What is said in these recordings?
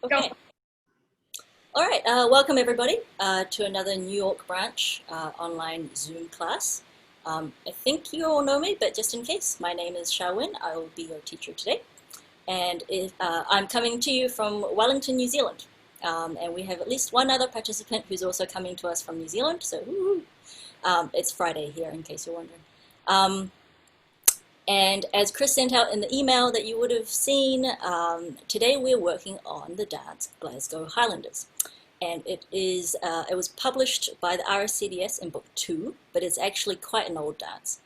Okay. Go. All right. Welcome everybody to another New York branch online Zoom class. I think you all know me, but just in case, my name is Xiaowen. I will be your teacher today, and I'm coming to you from Wellington, New Zealand. And we have at least one other participant who's also coming to us from New Zealand. So it's Friday here, in case you're wondering. And as Chris sent out in the email that you would have seen, today we're working on the dance Glasgow Highlanders. And it was published by the RSCDS in book 2, but it's actually quite an old dance.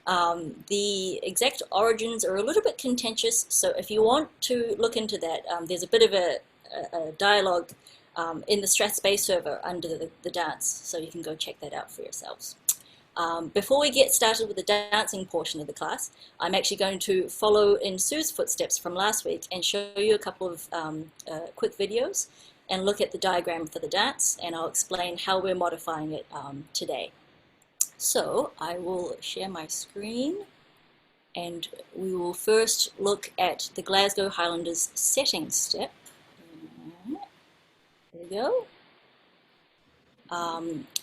The exact origins are a little bit contentious, so if you want to look into that, there's a bit of a dialogue in the Strathspey server under the dance, so you can go check that out for yourselves. Before we get started with the dancing portion of the class, I'm actually going to follow in Sue's footsteps from last week and show you a couple of quick videos and look at the diagram for the dance, and I'll explain how we're modifying it today. So I will share my screen, and we will first look at the Glasgow Highlanders setting step. There we go.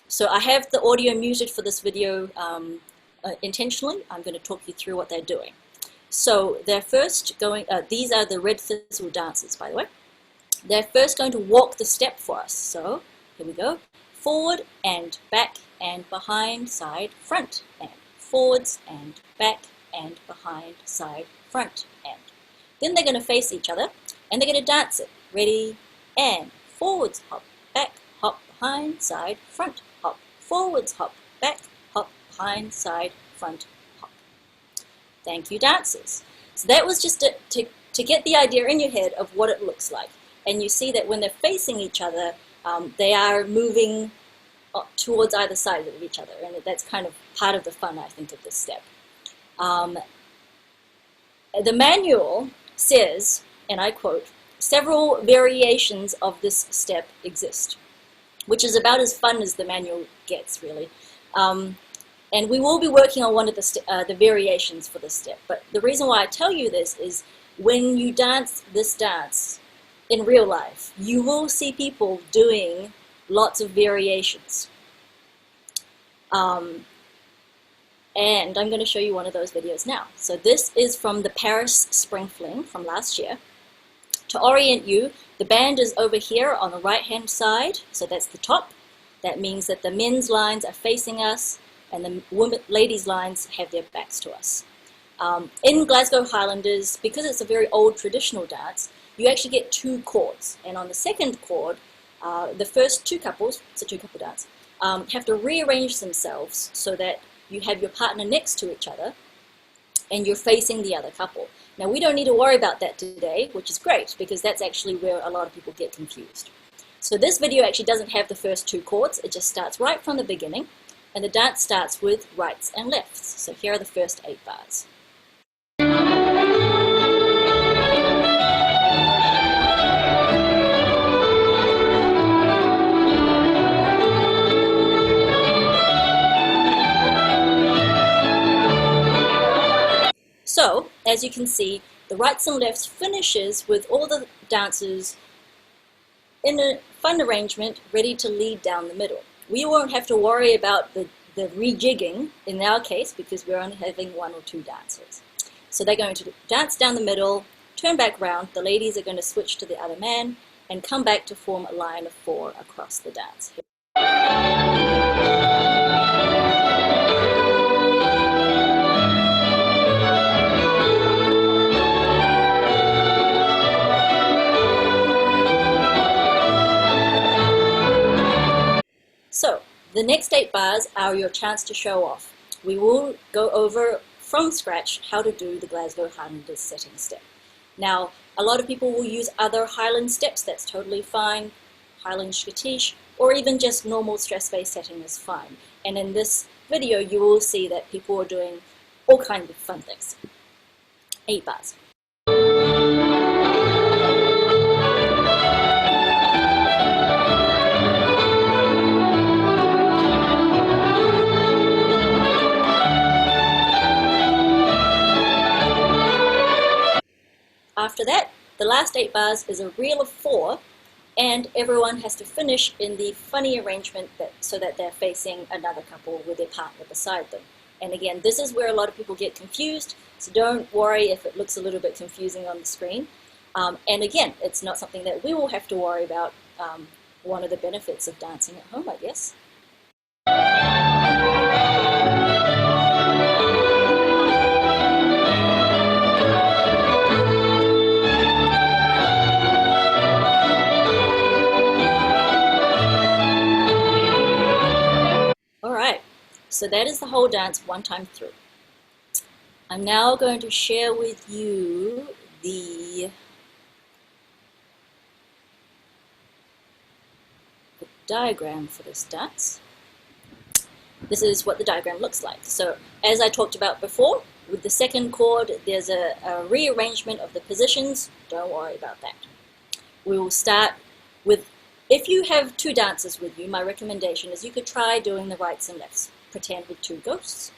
So I have the audio muted for this video intentionally. I'm going to talk you through what they're doing. So they're first going, these are the red thistle dancers, by the way. They're first going to walk the step for us. So here we go. Forward and back and behind, side, front, and forwards and back and behind, side, front, and. Then they're going to face each other and they're going to dance it. Ready, and forwards, hop, back, hop, behind, side, front, hop, forwards, hop, back, hop, behind, side, front, hop. Thank you, dancers. So that was just to get the idea in your head of what it looks like. And you see that when they're facing each other, they are moving towards either side of each other, and that's kind of part of the fun, I think, of this step. The manual says, and I quote, "Several variations of this step exist," which is about as fun as the manual gets, really. And we will be working on one of the variations for this step. But the reason why I tell you this is when you dance this dance in real life, you will see people doing lots of variations. And I'm going to show you one of those videos now. So this is from the Paris Spring Fling from last year. To orient you, the band is over here on the right-hand side, so that's the top. That means that the men's lines are facing us, and the ladies' lines have their backs to us. In Glasgow Highlanders, because it's a very old traditional dance, you actually get 2 chords. And on the second chord, the first 2 couples, it's a 2-couple dance, have to rearrange themselves so that you have your partner next to each other and you're facing the other couple. Now, we don't need to worry about that today, which is great, because that's actually where a lot of people get confused. So this video actually doesn't have the first 2 chords. It just starts right from the beginning, and the dance starts with rights and lefts. So here are the first 8 bars. So, as you can see, the rights and lefts finishes with all the dancers in a fun arrangement ready to lead down the middle. We won't have to worry about the rejigging in our case because we're only having 1 or 2 dancers. So they're going to dance down the middle, turn back round, the ladies are going to switch to the other man and come back to form a line of 4 across the dance. So, the next 8 bars are your chance to show off. We will go over from scratch how to do the Glasgow Highlanders setting step. Now, a lot of people will use other Highland steps, that's totally fine, Highland Scottish, or even just normal Strathspey setting is fine. And in this video, you will see that people are doing all kinds of fun things. 8 bars. After that, the last 8 bars is a reel of 4, and everyone has to finish in the funny arrangement so that they're facing another couple with their partner beside them. And again, this is where a lot of people get confused, so don't worry if it looks a little bit confusing on the screen. And again, it's not something that we will have to worry about. One of the benefits of dancing at home, I guess. Alright, so that is the whole dance one time through. I'm now going to share with you the diagram for this dance. This is what the diagram looks like. So as I talked about before, with the second chord, there's a rearrangement of the positions. Don't worry about that. We will start with, if you have 2 dancers with you, my recommendation is you could try doing the rights and lefts. Pretend with 2 ghosts.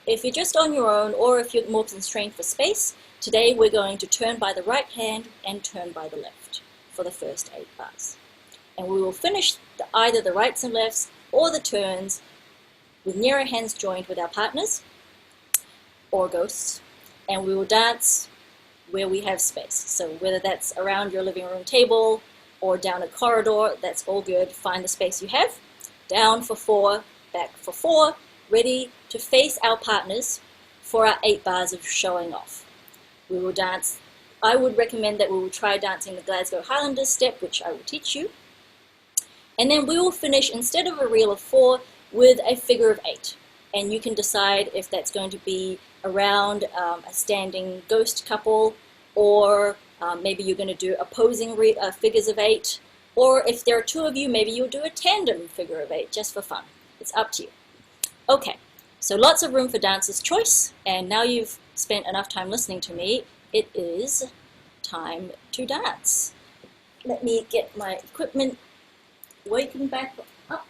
If you're just on your own, or if you're more constrained for space, today we're going to turn by the right hand and turn by the left for the first 8 bars. And we will finish either the rights and lefts or the turns with nearer hands joined with our partners or ghosts, and we will dance where we have space. So whether that's around your living room table or down a corridor, that's all good. Find the space you have. Down for 4, back for 4, ready to face our partners for our 8 bars of showing off. We will dance. I would recommend that we will try dancing the Glasgow Highlanders step, which I will teach you. And then we will finish, instead of a reel of 4, with a figure of 8. And you can decide if that's going to be around a standing ghost couple, or maybe you're going to do opposing figures of 8, or if there are 2 of you, maybe you'll do a tandem figure of 8 just for fun. It's up to you. Okay, so lots of room for dancer's choice, and now you've spent enough time listening to me, it is time to dance. Let me get my equipment waking back up.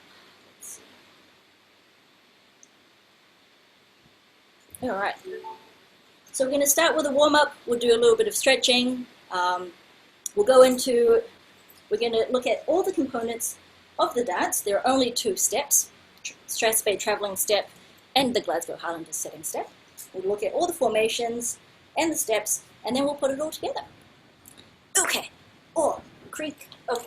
Alright, so we're going to start with a warm-up. We'll do a little bit of stretching. We're going to look at all the components of the dance. There are only 2 steps, Strathspey travelling step and the Glasgow Highlanders setting step. We'll look at all the formations and the steps, and then we'll put it all together. Okay, or creak, okay.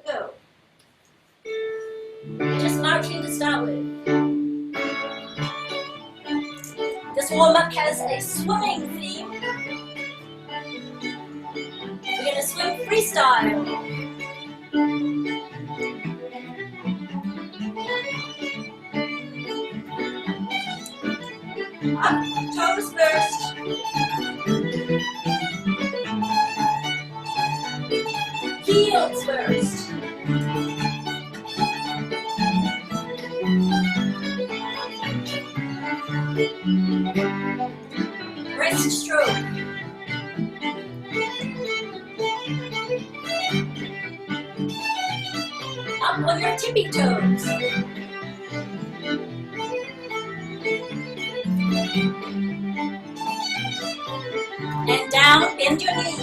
Go. Just marching to start with. This warm-up has a swimming theme. We're going to swim freestyle. Up, toes first. Heels first. Breaststroke. Up on your tippy toes. And down, bend your knees.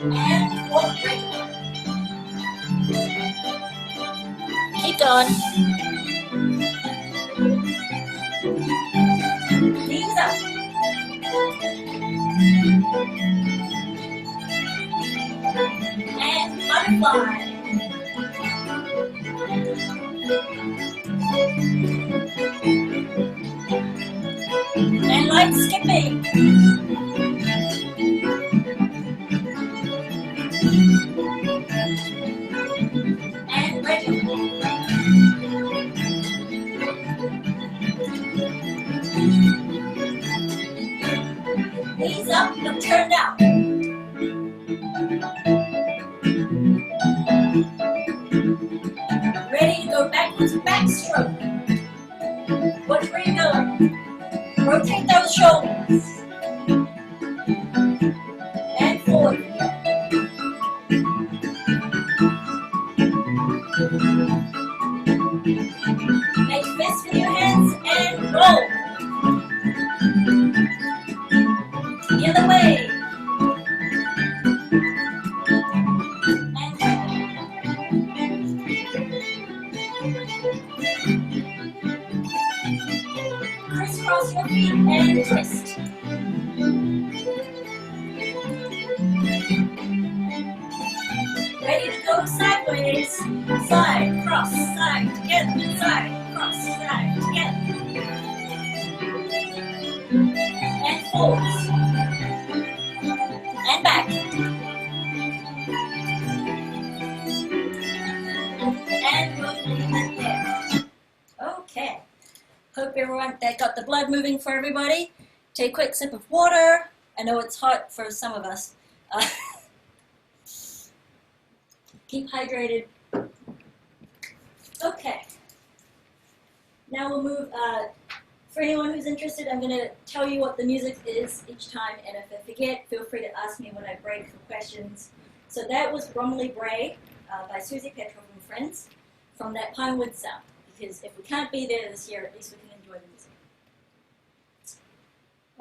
And walk regular. Keep going. Knees up. And butterfly. And light skipping. And regular. Knees up and turn down. Ready to go backwards, backstroke. Watch where you're going. Rotate those shoulders. And forward again. sideways, side, cross, side, together, side, cross, side, together. And forwards. And back. And we'll leave it there. Okay. Hope everyone that got the blood moving for everybody. Take a quick sip of water. I know it's hot for some of us. Keep hydrated. Okay. Now we'll move, for anyone who's interested, I'm going to tell you what the music is each time, and if I forget, feel free to ask me when I break for questions. So that was Bromley Bray by Susie Petrov and Friends from that Pinewood Sound, because if we can't be there this year, at least we can enjoy the music.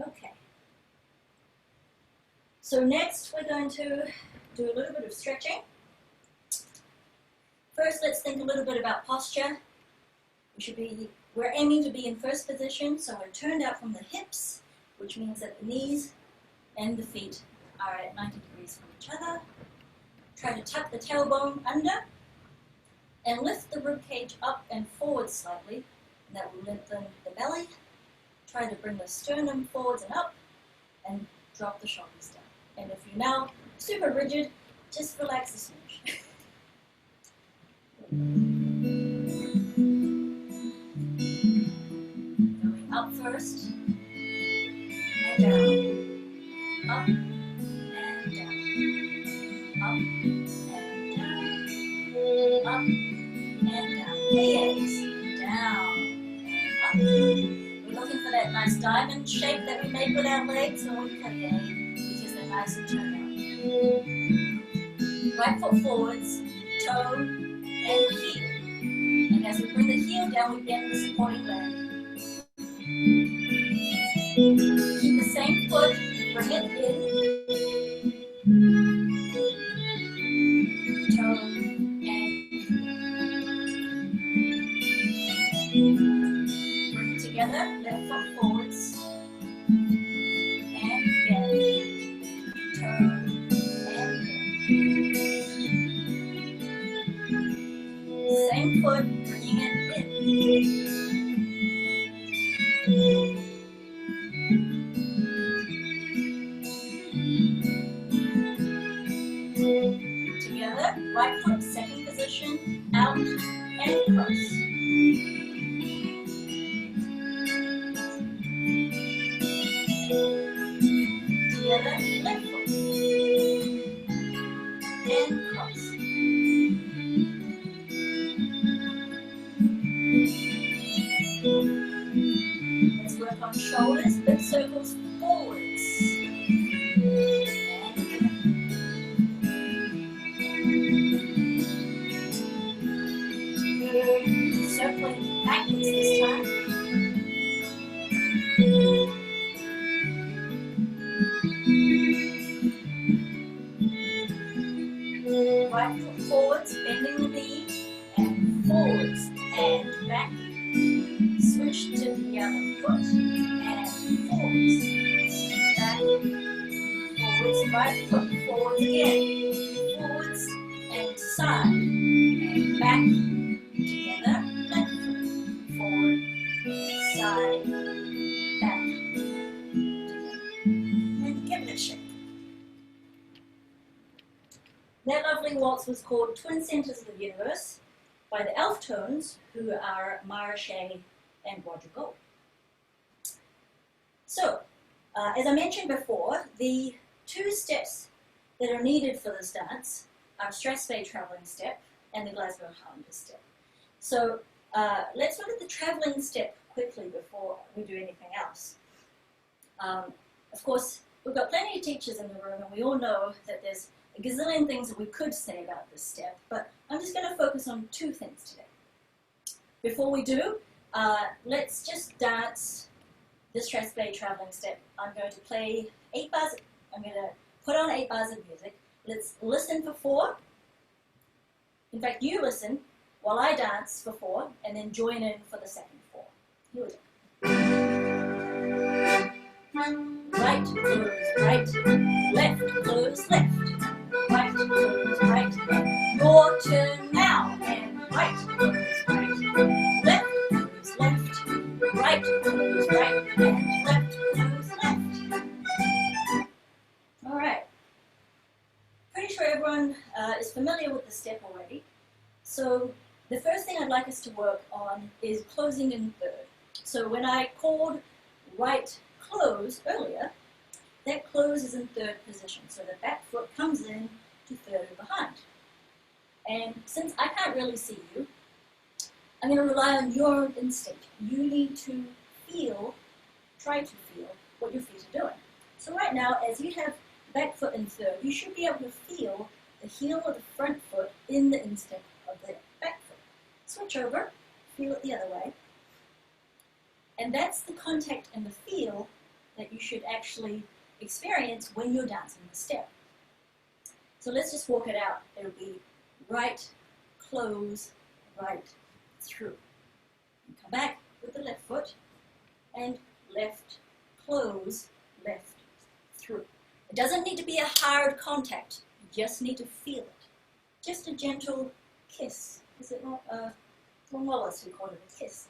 Okay. So next we're going to do a little bit of stretching. First, let's think a little bit about posture. We're aiming to be in first position, so we're turned out from the hips, which means that the knees and the feet are at 90 degrees from each other. Try to tuck the tailbone under and lift the rib cage up and forward slightly, and that will lengthen the belly. Try to bring the sternum forwards and up and drop the shoulders down. And if you're now super rigid, just relax a smooch. Going up first, and down, up and down, up and down, up and down. KAs, down and up. We're looking for that nice diamond shape that we made with our legs when we cut because they're nice and turned out. Right foot forwards, toe, and heel. And as we bring the heel down, we bend the supporting leg. Keep the same foot, bring it in. Toe and bring it together, left foot forwards. And bend. Toe and bend. Same foot, bringing it in. Together, right foot, second position, out and cross. Together, left foot, and cross. Let's work on shoulders, big circles forwards. And circling backwards this time. Right foot forwards, bending the knee, and forwards and back. Switch to the other foot and forwards, back, forwards, right foot forwards again, forwards and side, and back, together, left foot, forward, side, back, and give it a shake. That lovely waltz was called Twin Centers of the Universe by the Elf Tones, who are Mara Shea and Roger Gold. So, as I mentioned before, the two steps that are needed for this dance are Strathspey travelling step and the Glasgow Highlanders step. So, let's look at the travelling step quickly before we do anything else. Of course, we've got plenty of teachers in the room, and we all know that there's a gazillion things that we could say about this step, but I'm just going to focus on two things today. Before we do, let's just dance the Strathspey travelling step. I'm going to play 8 bars. I'm going to put on 8 bars of music. Let's listen for 4. In fact, you listen while I dance for 4, and then join in for the second 4. Here we go. Right, close, right, left, close, left. Right, close, right, left. Your turn now. And right, close right, left, close left, right, close right, and left, close left. All right. Pretty sure everyone is familiar with the step already. So the first thing I'd like us to work on is closing in third. So when I called right close earlier, that close is in third position. So the back foot comes in to third and behind. And since I can't really see you, I'm going to rely on your own instinct. You need to feel, try to feel what your feet are doing. So right now, as you have back foot in third, you should be able to feel the heel of the front foot in the instep of the back foot. Switch over, feel it the other way. And that's the contact and the feel that you should actually experience when you're dancing the step. So let's just walk it out. It'll be right, close, right, through. And come back with the left foot, and left, close, left, through. It doesn't need to be a hard contact. You just need to feel it. Just a gentle kiss. Is it not Ron Wallace who called it a kiss?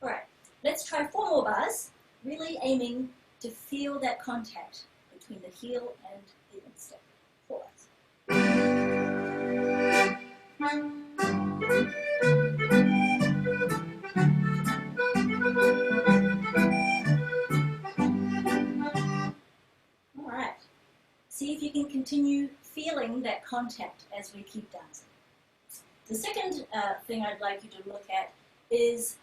All right, let's try 4 more bars, really aiming to feel that contact between the heel and the instep. 4 bars. All right. See if you can continue feeling that contact as we keep dancing. The second thing I'd like you to look at is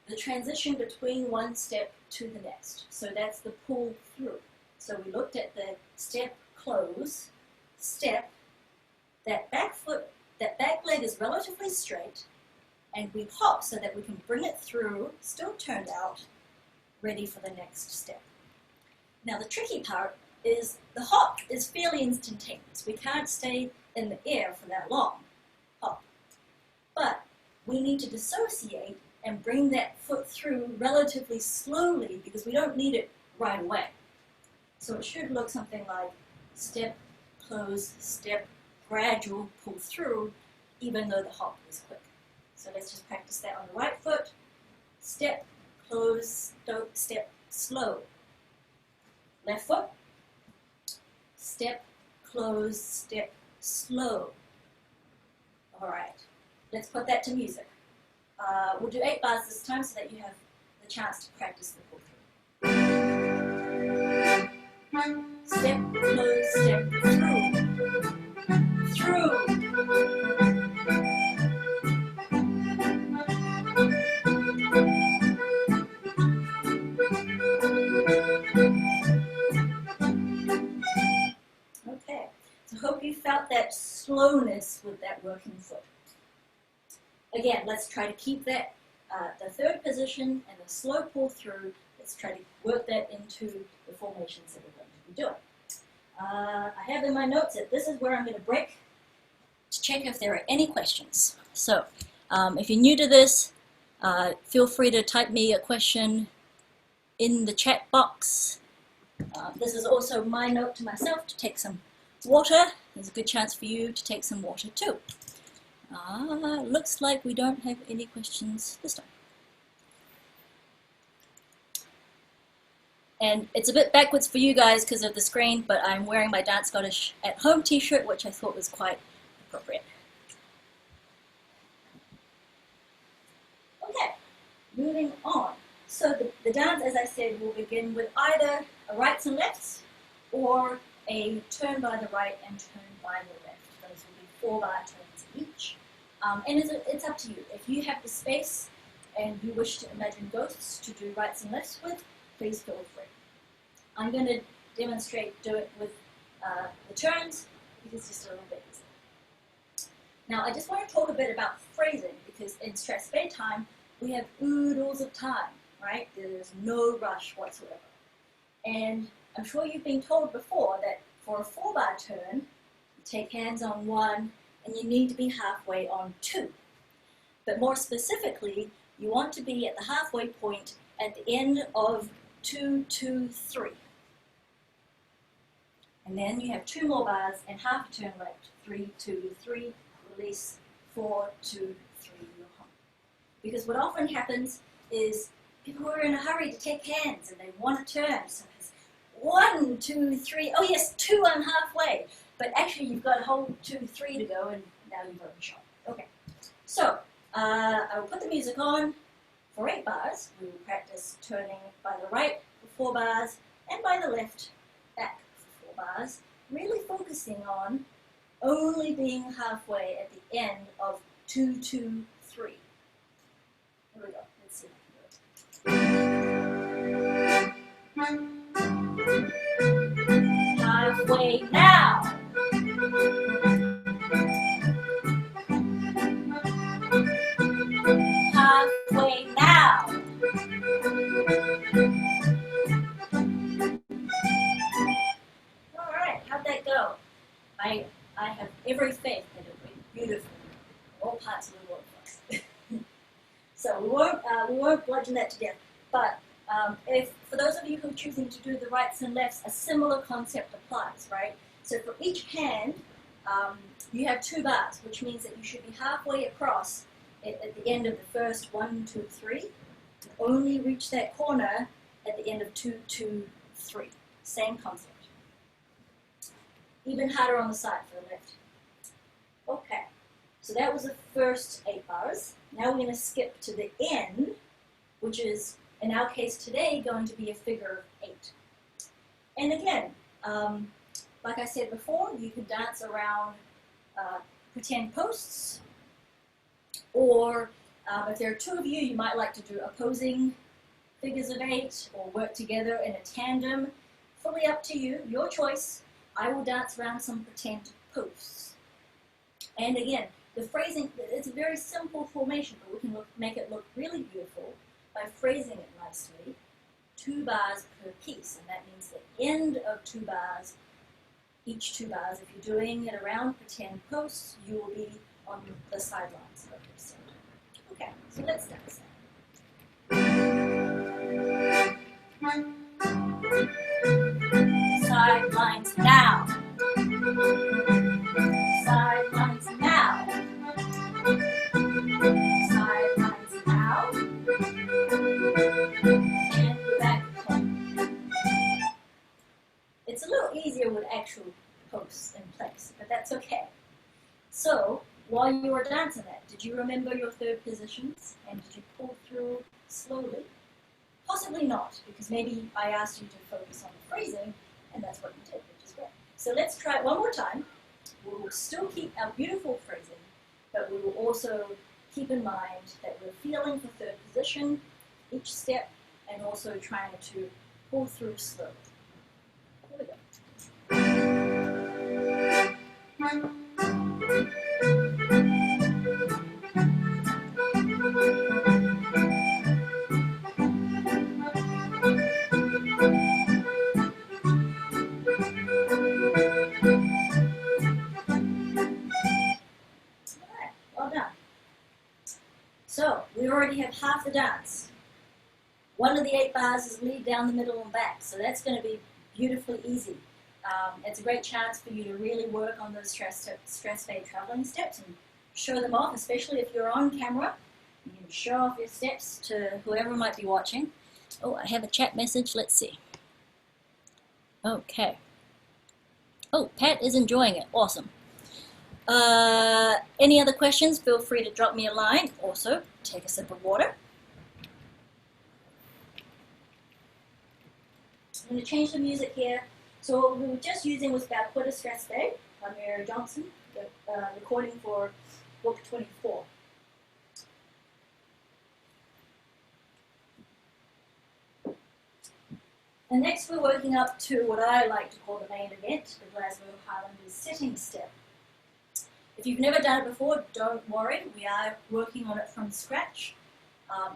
the transition between one step to the next. So that's the pull through. So we looked at the step, close, step. That back foot, that back leg is relatively straight, and we hop so that we can bring it through, still turned out, ready for the next step. Now the tricky part is the hop is fairly instantaneous. We can't stay in the air for that long. Hop. But we need to dissociate and bring that foot through relatively slowly because we don't need it right away. So it should look something like step, close, step, gradual pull through, even though the hop is quick. So let's just practice that on the right foot. Step, close, step, slow. Left foot. Step, close, step, slow. All right, let's put that to music. We'll do 8 bars this time so that you have the chance to practice the pull through. Step, close, step, through. Through. Okay, so hope you felt that slowness with that working foot. Again, let's try to keep that, the third position and the slow pull through. Let's try to work that into the formations that we're going to be doing. I have in my notes that this is where I'm going to break to check if there are any questions. So, if you're new to this, feel free to type me a question in the chat box. This is also my note to myself to take some water. There's a good chance for you to take some water too. Looks like we don't have any questions this time. And it's a bit backwards for you guys because of the screen, but I'm wearing my Dance Scottish at Home t-shirt, which I thought was quite appropriate. Okay, moving on. So the dance, as I said, will begin with either a rights and lefts or a turn by the right and turn by the left. Those will be 4-bar turns each. And it's up to you. If you have the space and you wish to imagine ghosts to do rights and lefts with, please feel free. I'm going to demonstrate do it with the turns because it's just a little bit easier. Now I just want to talk a bit about phrasing because in Strathspey time we have oodles of time, right? There's no rush whatsoever. And I'm sure you've been told before that for a 4-bar turn, you take hands on 1 and you need to be halfway on 2. But more specifically, you want to be at the halfway point at the end of 2, 2, 3. And then you have 2 more bars and half a turn left. 3, 2, 3, release, 4, 2, 3, you're home. Because what often happens is people are in a hurry to take hands and they want to turn. So it's 1, 2, 3. Oh yes, 2, I'm halfway. But actually you've got a whole 2, 3 to go, and now you've overshot. Okay, so I will put the music on. For 8 bars, we will practice turning by the right for 4 bars and by the left back for 4 bars, really focusing on only being halfway at the end of 2, 2, 3. Here we go. Let's see if I can do it. Halfway now. Halfway now. All right, how'd that go? I have every faith that it will be beautiful in all parts of the world for us. So we won't bludgeon that to death. But if for those of you who are choosing to do the rights and lefts, a similar concept applies, right? So for each hand, you have 2 bars, which means that you should be halfway across at the end of the first 1, 2, 3. Only reach that corner at the end of 2, 2, 3. Same concept. Even harder on the side for the left. Okay, so that was the first 8 bars. Now we're going to skip to the end, which is, in our case today, going to be a figure of 8. And again, like I said before, you can dance around pretend posts, or if there are 2 of you, you might like to do opposing figures of 8 or work together in a tandem. Fully up to you, your choice. I will dance around some pretend posts. And again, the phrasing, it's a very simple formation, but we can make it look really beautiful by phrasing it nicely. 2 bars per piece, and that means the end of 2 bars, each 2 bars, if you're doing it around pretend posts, you will be on the sidelines of your set. Okay, so let's dance now. Sidelines now. Sidelines now. Sidelines now. And we're back home. It's a little easier with actual posts in place, but that's okay. So, while you were dancing that, did you remember your 3rd positions? And did you pull through slowly? Possibly not, because maybe I asked you to focus on the phrasing, and that's what you did, which is great. So let's try it one more time. We will still keep our beautiful phrasing, but we will also keep in mind that we're feeling for 3rd position, each step, and also trying to pull through slowly. Here we go. Well done. So, we already have half the dance. One of the 8 bars is lead down the middle and back, so that's going to be beautifully easy. It's a great chance for you to really work on those stress fade traveling steps and show them off, especially if you're on camera. You can show off your steps to whoever might be watching. Oh, I have a chat message. Let's see. Okay. Oh, Pat is enjoying it. Awesome. Any other questions? Feel free to drop me a line. Also, take a sip of water. I'm going to change the music here. So what we were just using was about Quarter Stress Fade by Mary Johnson, the recording for book 24. And next we're working up to what I like to call the main event, the Glasgow Highlanders sitting step. If you've never done it before, don't worry, we are working on it from scratch.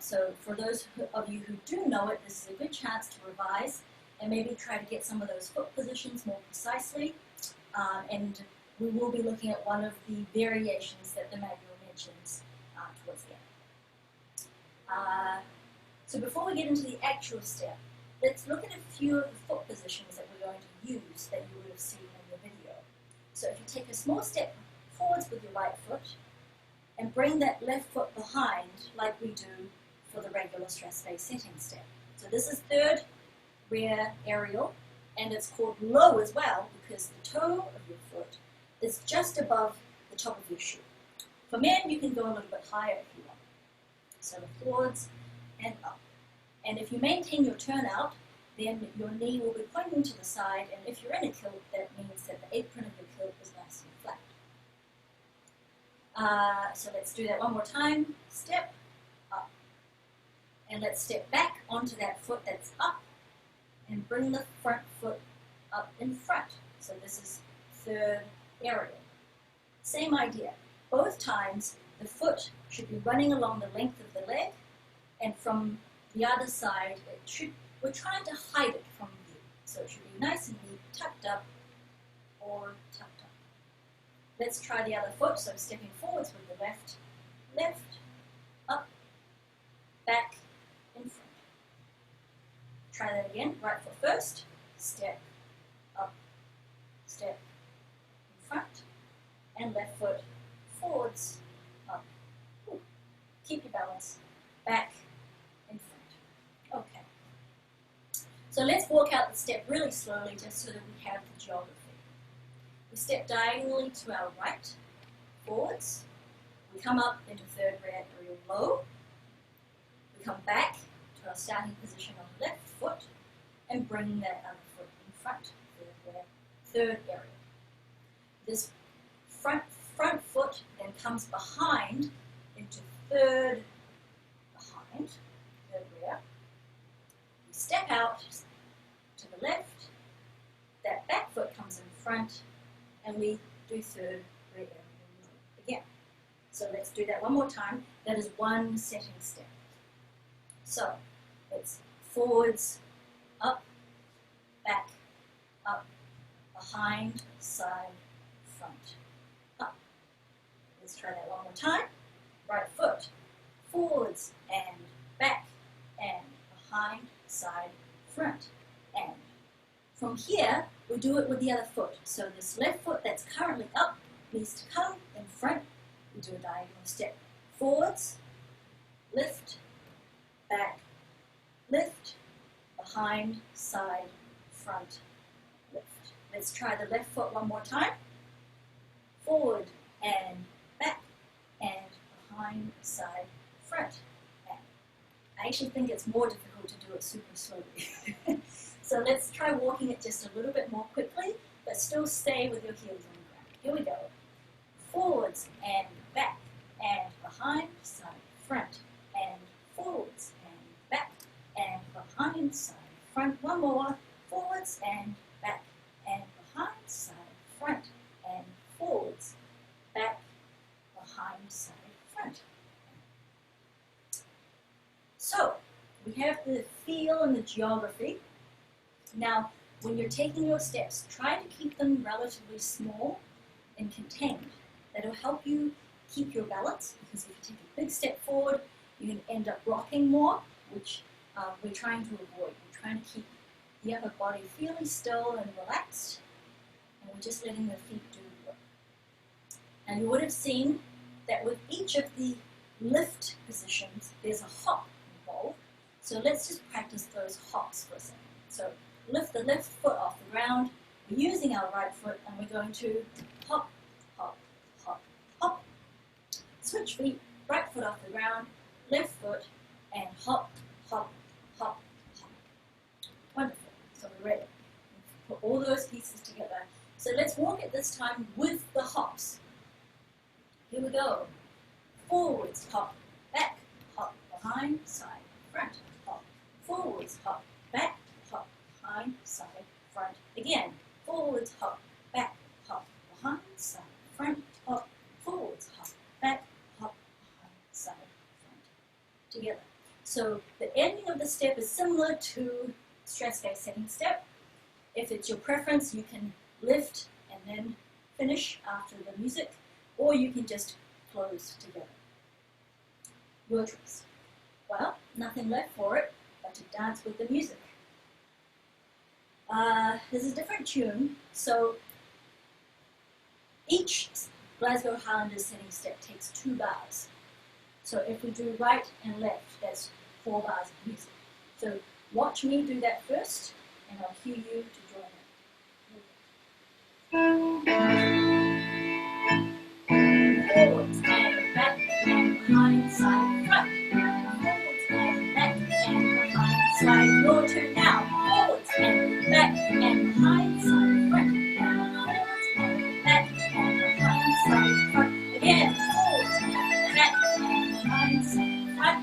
So for those of you who do know it, this is a good chance to revise and maybe try to get some of those foot positions more precisely. And we will be looking at one of the variations that the manual mentions towards the end. So before we get into the actual step, let's look at a few of the foot positions that we're going to use that you would have seen in the video. So if you take a small step forwards with your right foot and bring that left foot behind like we do for the regular stress-based setting step. So this is third rear aerial, and it's called low as well because the toe of your foot is just above the top of your shoe. For men, you can go a little bit higher if you want. So forwards and up. And if you maintain your turnout, then your knee will be pointing to the side, and if you're in a kilt, that means that the apron of your kilt is nice and flat. So let's do that one more time. Step up. And let's step back onto that foot that's up and bring the front foot up in front. So this is third aerial. Same idea. Both times the foot should be running along the length of the leg, and from the other side, we're trying to hide it from view. So it should be nice and neat, tucked up or tucked up. Let's try the other foot. So stepping forwards with the left, up, back, in front. Try that again. Right foot first, step, up, step, in front, and left foot forwards, up. Ooh. Keep your balance, back, in front. Okay. So let's walk out the step really slowly just so that we have the geography. We step diagonally to our right, forwards. We come up into third rear aerial low. We come back to our starting position on the left foot and bring that other foot in front, third area. This front foot then comes behind into third rear. We step out to the left, that back foot comes in front, and we do third rear again. So let's do that one more time. That is one setting step. So it's forwards, up, back, up, behind, side, front, up. Let's try that one more time. Right foot, forwards and back and behind, side, front, and. From here, we do it with the other foot. So this left foot that's currently up needs to come in front. We do a diagonal step. Forwards, lift, back, lift, behind, side, front, lift. Let's try the left foot one more time. Forward and back and behind, side, front, and. I actually think it's more difficult to do it super slowly. So let's try walking it just a little bit more quickly, but still stay with your heels on the ground. Here we go. Forwards and back and behind, side, front, and forwards and back and behind, side, front. One more. Forwards and back and behind, side, front, and forwards, back, behind, side, front. So we have the feel and the geography. Now, when you're taking your steps, try to keep them relatively small and contained. That'll help you keep your balance, because if you take a big step forward, you can end up rocking more, which we're trying to avoid. We're trying to keep the upper body fairly still and relaxed, and we're just letting the feet do the work. And you would have seen that with each of the lift positions, there's a hop involved. So let's just practice those hops for a second. So lift the left foot off the ground. We're using our right foot, and we're going to hop, hop, hop, hop. Switch feet, right foot off the ground, left foot, and hop, hop, hop, hop. Wonderful. So we're ready. Put all those pieces together. So let's walk it this time with the hops. Here we go. Forwards, hop, back, hop, behind, side, front, hop. Forwards, hop, back, hop, behind, side, front. Again, forwards, hop, back, hop, behind, side, front, hop. Forwards, hop, back, hop, behind, side, front. Together. So the ending of the step is similar to stress-based setting step. If it's your preference, you can lift and then finish after the music, or you can just close together. Your choice. Well, nothing left for it but to dance with the music. There's a different tune, so each Glasgow Highlanders setting step takes 2 bars. So if we do right and left, that's 4 bars of music. So watch me do that first, and I'll cue you to join in. Forwards and back and behind, side, front. Forwards and back and behind, side. Your turn now. Forwards and back and behind, side, front. Forwards and back and behind, side, front. Again. Forwards and back and behind, side, front.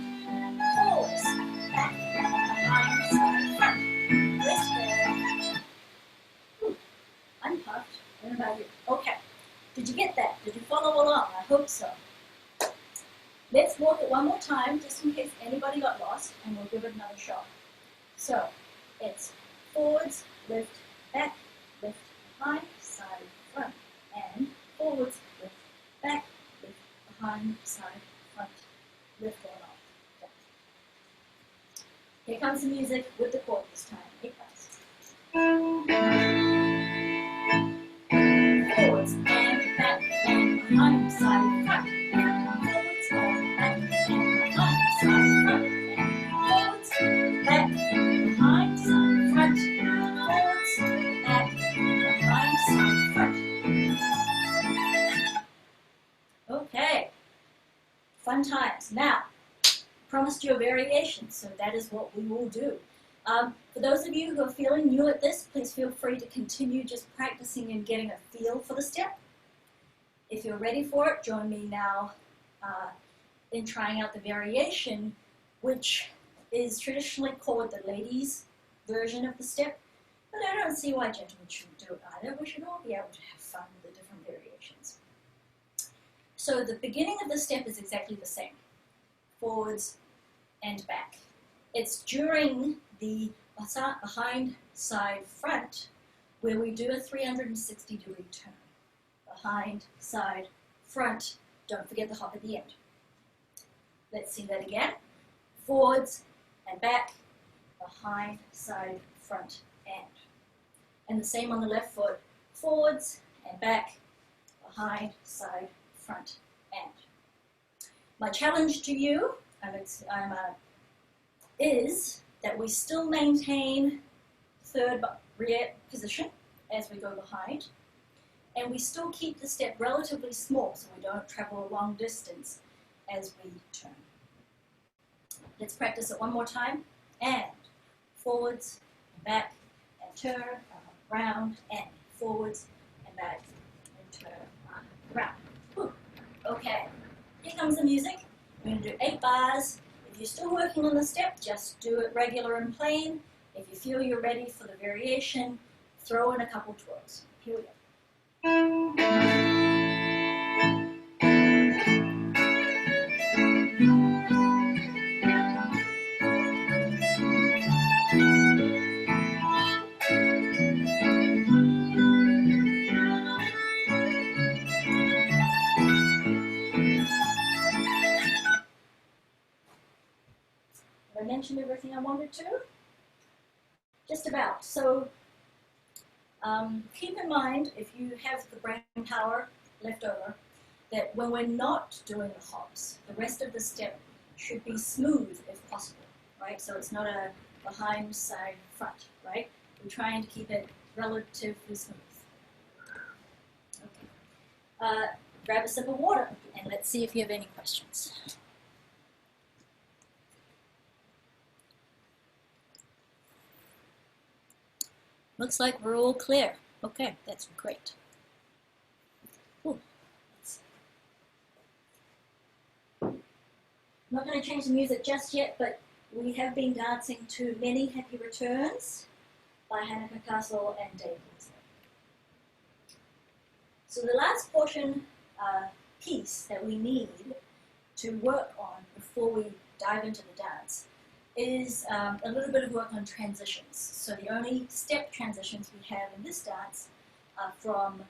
Forwards, back, behind, side, front. Let's go. I'm puffed. What about you? Okay. Did you get that? Did you follow along? I hope so. Let's walk it one more time, just in case anybody got lost, and we'll give it another shot. So, it's forwards, lift, back, lift, behind, side, front, and forwards, lift, back, lift, behind, side, front, lift on off. Down. Here comes the music with the chord this time. 8 bars. Forwards and back and behind, side, front. Forwards and back and behind, side, front. Forwards, back, behind, side, front. Forwards, back, behind, side, front. Okay. Fun times. Now, promised you a variation, so that is what we will do. For those of you who are feeling new at this, please feel free to continue just practicing and getting a feel for the step. If you're ready for it, join me now in trying out the variation, which is traditionally called the ladies' version of the step, but I don't see why gentlemen shouldn't do it either. We should all be able to have fun with the different variations. So the beginning of the step is exactly the same, forwards and back. It's during the behind, side, front where we do a 360-degree turn. Behind, side, front. Don't forget the hop at the end. Let's see that again. Forwards and back, behind, side, front, and. And the same on the left foot. Forwards and back, behind, side, front, and. My challenge to you is that we still maintain third rear position as we go behind, and we still keep the step relatively small so we don't travel a long distance as we turn. Let's practice it one more time. And forwards and back and turn round, and forwards and back and turn round. Whew. Okay, here comes the music. We're going to do 8 bars. If you're still working on the step, just do it regular and plain. If you feel you're ready for the variation, throw in a couple twirls. Here we go. Have I mentioned everything I wanted to? Just about. So keep in mind, if you have the brain power left over, that when we're not doing the hops, the rest of the step should be smooth if possible, right? So it's not a behind, side, front, right? We're trying to keep it relatively smooth. Okay. Grab a sip of water, and let's see if you have any questions. Looks like we're all clear. Okay, that's great. Ooh. I'm not going to change the music just yet, but we have been dancing to Many Happy Returns by Hanukkah Castle and Dave Wilson. So the last portion, piece that we need to work on before we dive into the dance is a little bit of work on transitions. So the only step transitions we have in this dance are from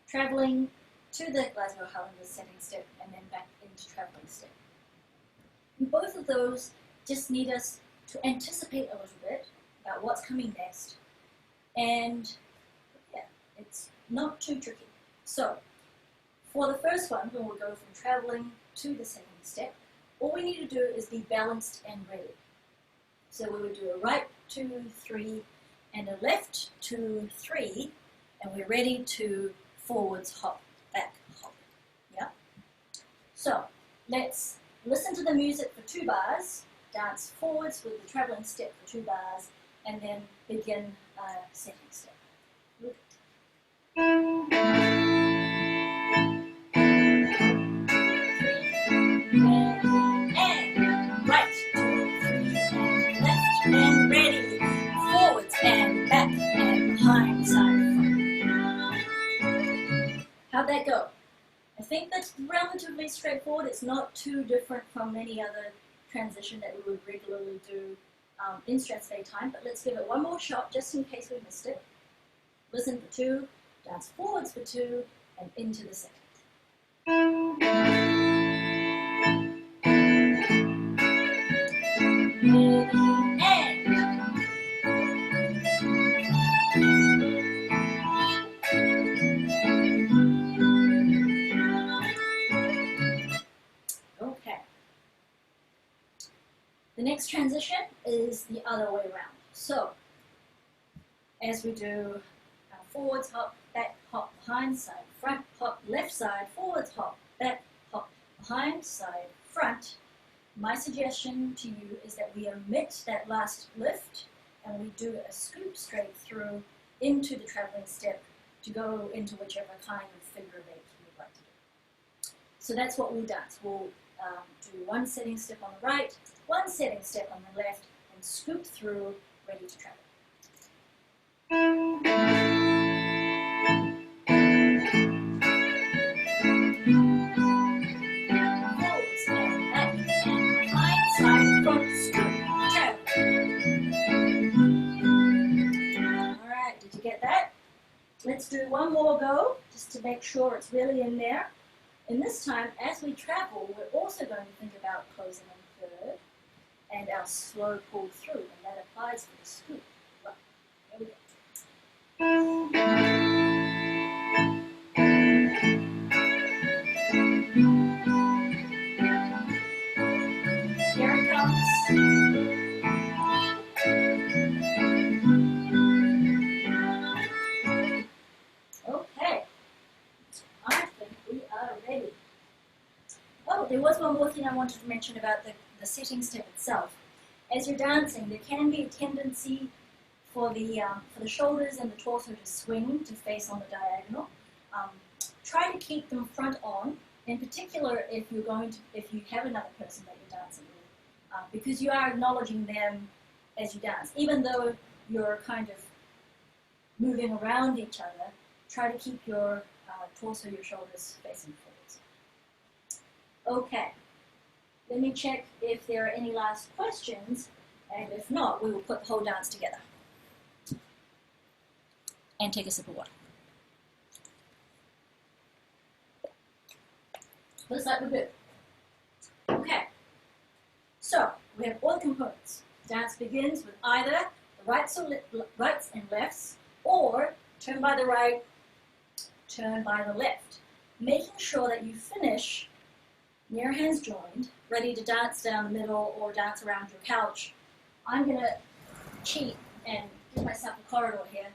traveling to the Glasgow Highlanders setting step and then back into traveling step. And both of those just need us to anticipate a little bit about what's coming next, and yeah, it's not too tricky. So For the first one, when we go from traveling to the second step, all we need to do is be balanced and ready. So we would do a right, 2, 3, and a left, 2, 3, and we're ready to forwards hop, back hop. Yeah? So let's listen to the music for 2 bars, dance forwards with the traveling step for 2 bars, and then begin setting step. Look. And right, 2, 3, and left, and ready. Forwards and back and behind, side, front. How'd that go? I think that's relatively straightforward. It's not too different from any other transition that we would regularly do in Strathspey time, but let's give it one more shot just in case we missed it. Listen for 2, dance forwards for 2, and into the second. Okay. The next transition is the other way around. So, as we do forwards, hop, back, hop, behind, side, front, hop, left side, forwards, hop, back, hop, behind, side, front, my suggestion to you is that we omit that last lift and we do a scoop straight through into the traveling step to go into whichever kind of figure of 8 you'd like to do. So that's what we'll dance. We'll do one setting step on the right, one setting step on the left, and scoop through, ready to travel. Forwards and back and behind, side, front, scoop, travel. Alright, did you get that? Let's do one more go, just to make sure it's really in there. And this time, as we travel, we're also going to think about closing in third and our slow pull through, and that applies for the scoop. Well, here we go. Here it comes. Okay. I think we are ready. Oh, there was one more thing I wanted to mention about the setting step itself. As you're dancing, there can be a tendency for the shoulders and the torso to swing, to face on the diagonal. Try to keep them front on, in particular if you have another person that you're dancing with, because you are acknowledging them as you dance. Even though you're kind of moving around each other, try to keep your torso, your shoulders facing forwards. Okay, let me check if there are any last questions, and if not, we will put the whole dance together. And take a sip of water. Looks like we're good. Okay, so we have all the components. Dance begins with either the rights and lefts, or turn by the right, turn by the left, making sure that you finish near hands joined, ready to dance down the middle or dance around your couch. I'm going to cheat and give myself a corridor here.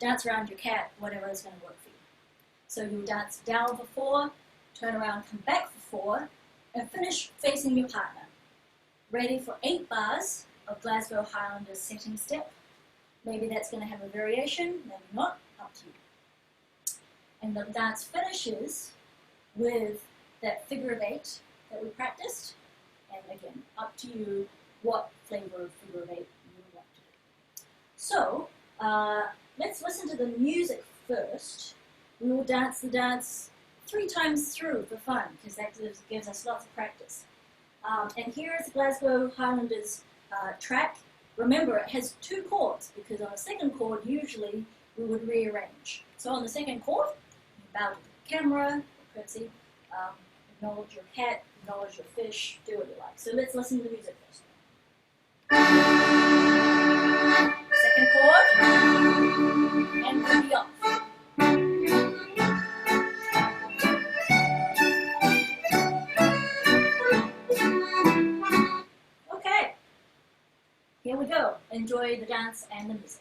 Dance around your cat, whatever is going to work for you. So you dance down for 4, turn around, come back for 4, and finish facing your partner. Ready for 8 bars of Glasgow Highlanders setting step. Maybe that's going to have a variation, maybe not, up to you. And the dance finishes with that figure of 8 that we practiced. And again, up to you what flavor of figure of 8 you would like to do. So, let's listen to the music first. We will dance the dance 3 times through for fun, because that gives us lots of practice. And here is the Glasgow Highlanders track. Remember, it has 2 chords, because on the second chord, usually, we would rearrange. So on the second chord, you bow to the camera, curtsy, acknowledge your cat, acknowledge your fish, do what you like. So let's listen to the music first. Second chord, and we'll be off. enjoy the dance and the music.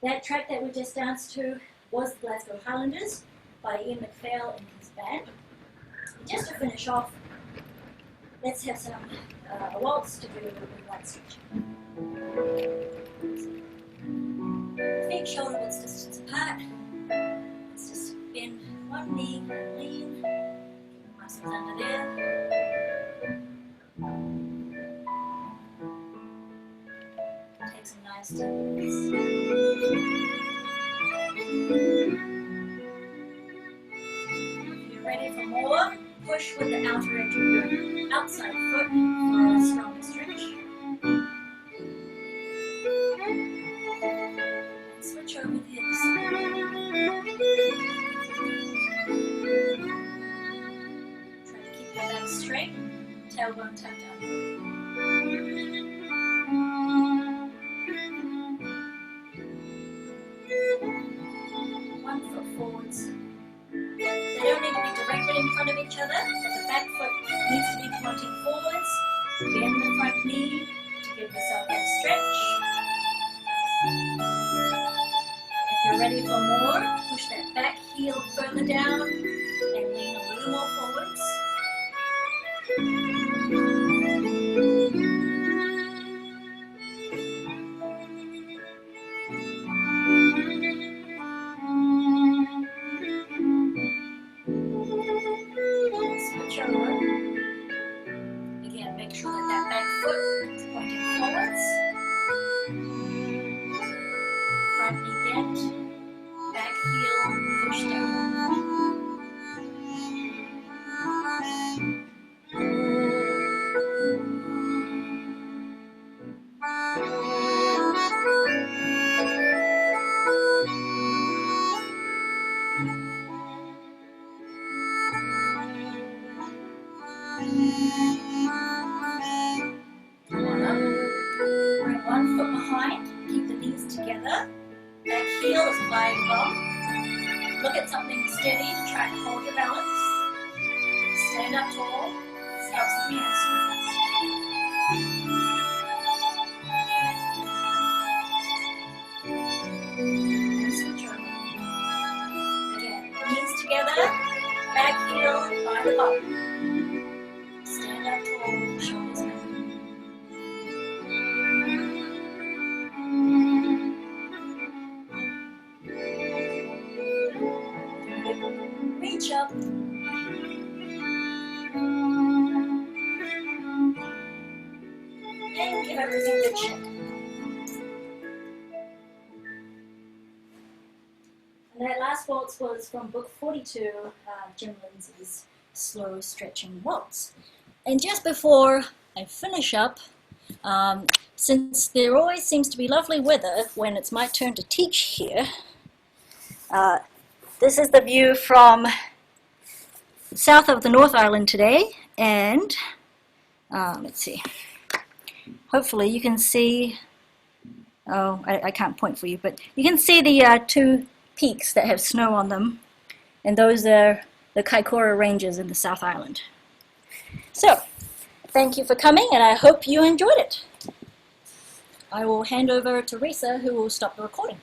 That track that we just danced to was the Glasgow Highlanders by Ian McPhail and his band. And just to finish off, let's have some a waltz to do a little bit of light stretching. Feet shoulder width distance apart. Let's just bend one knee, lean, muscles under there. Take some nice deep breaths. If you're ready for more, push with the outer edge of your outside foot for a stronger stretch. And switch over to the other side. Try to keep your legs straight, tailbone tucked under. One foot forwards. They don't need to be directly in front of each other, but the back foot needs to be pointing forwards. Bend the front knee to give yourself that stretch. If you're ready for more, push that back heel further down and lean a little more forwards. Switch over. Again, make sure that back foot is pointing forwards. Front knee bent. Come on up. Bring one foot behind. Keep the knees together. Back heel is by bump. Look at something steady to try and hold your balance. Stand up tall. This helps the hamstrings. And switch over. Again, knees together. Back heel by the bump. Stand up tall, shoulders back. Reach up. And give everything a good shake. And that last waltz was from book 42, Jim Lindsay's Slow Stretching Waltz. And just before I finish up, since there always seems to be lovely weather when it's my turn to teach here, this is the view from south of the North Island today, and let's see, hopefully you can see, oh, I can't point for you, but you can see the two peaks that have snow on them, and those are the Kaikoura Ranges in the South Island. So, thank you for coming, and I hope you enjoyed it. I will hand over to Risa, who will stop the recording.